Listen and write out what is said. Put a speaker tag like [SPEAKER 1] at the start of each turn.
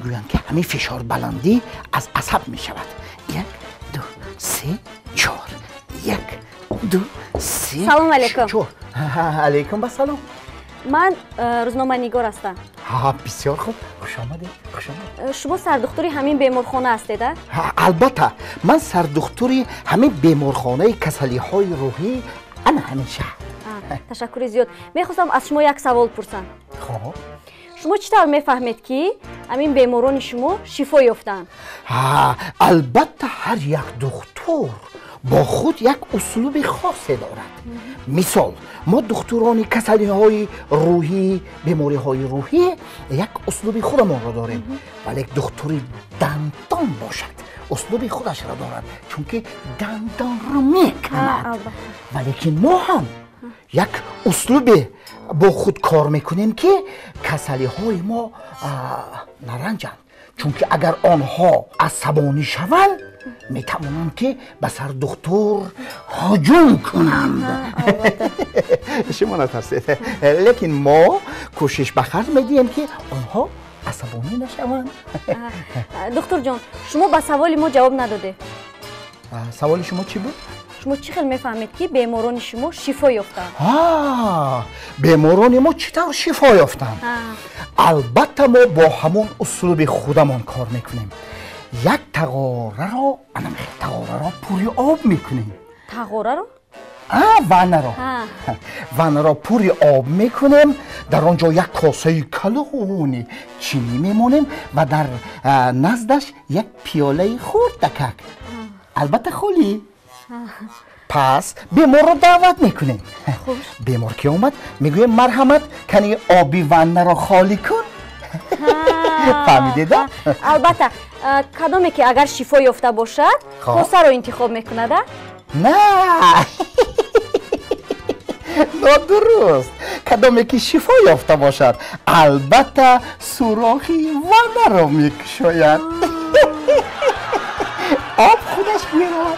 [SPEAKER 1] میگویند که همین فشار بلندی از عصب میشود. 1 2 3 4 1 2 3
[SPEAKER 2] سلام علیکم.
[SPEAKER 1] علیکم با سلام.
[SPEAKER 2] من روزنامه نگار هستم.
[SPEAKER 1] بسیار خوب، خوش آمدید.
[SPEAKER 2] شما سردختوری همین بیمارخانه هستید؟
[SPEAKER 1] البته من سردختوری همین بیمارخانه کسلی های روحی انا همین شهر.
[SPEAKER 2] تشکر زیاد. میخواستم از شما یک سوال پرسم.
[SPEAKER 1] خب
[SPEAKER 2] شما چطور میفهمید که همین بیماران شما شفا یافتند؟
[SPEAKER 1] البته هر یک دکتر با خود یک اسلوب خاصی دارد. مثال ما دکتران کسلی های روحی، بیماری های روحی یک اسلوب خودمان را داریم، ولی یک دکتری دندان باشد اسلوب خودش را دارد، چون که دندان رو میکند. ولی که ما هم یک اسلوب با خود کار میکنیم که کسلی های ما نرنجند، چون که اگر آنها عصبانی شوند میتوانند که به سر دکتر هجوم کنند. شما نترسید، لیکن ما کوشش به خرج میدیم که آنها عصبانی نشوند.
[SPEAKER 2] دکتر جان، شما به سوال ما جواب نداده.
[SPEAKER 1] سوال شما چی بود؟
[SPEAKER 2] شما چی خیلی میفهمید که بیماران شما شفا یافتند؟
[SPEAKER 1] بیماران ما چطور شفا یافتند؟ البته ما با همون اسلوب خودمان کار میکنیم. یک تقاره را پوری آب میکنیم.
[SPEAKER 2] تقاره رو؟
[SPEAKER 1] ونه را پوری آب میکنیم، در آنجا یک کاسه کلونی چینی میمونیم و در نزدش یک پیاله خورد دکک. البته خالی. پس بیمار را دعوت میکنیم. بیمار که اومد میگویم مرحمت کنی آبی ونه را خالی کن. فهمیدید؟
[SPEAKER 2] البته کدامی که اگر شفا یافته باشد کاسه رو انتخاب میکند؟
[SPEAKER 1] نه درست، کدامی که شفا یافته باشد البته سوراخی ونه را میکشاید. آب خودش میرود.